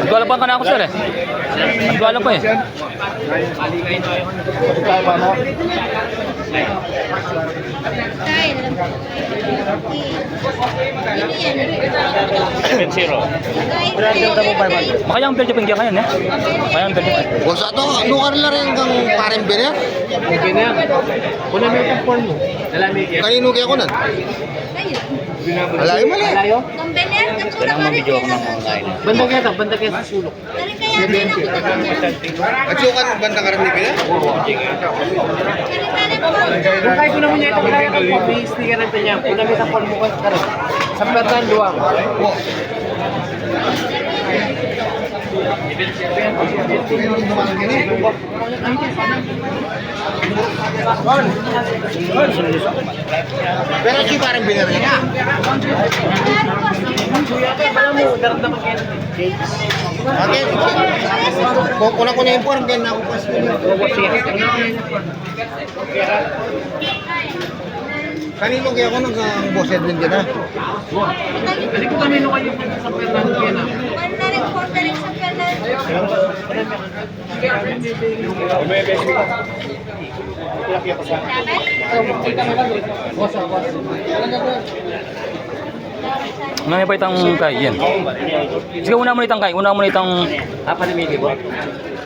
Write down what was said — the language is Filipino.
Nagwala pa ka na ako sir eh. Nagwala pa eh. Makayang bel Japeng kayan eh. Makayang bel Japeng. Kung sa ito, lugar na rin kang parang bina. Okay na yan. Kuna mo yung porn mo. Nalamig yan. Kanino kaya ko nan? Alayo mali. Malayo? Kailangan mag-video ako ng online. Banda kaya sa sulok. At sukan banda karami kaya? Kung kahit kuna mo niya ito, kailangan ka po, sticker natin niya. Kuna mo yung porn mo ka rin. Sa Pertan, Luang. Pero si parang bina rin niya. Okay. Kung kuna ko na yung porn, kaya na ako pas. Kanino kaya ako nag-boss Edwin din ha? Hindi ko kanino kayo sa Pertan kaya na. Ano pa itang kay yan? Sige, una mo na itang kay. Una mo na itang... Apa na may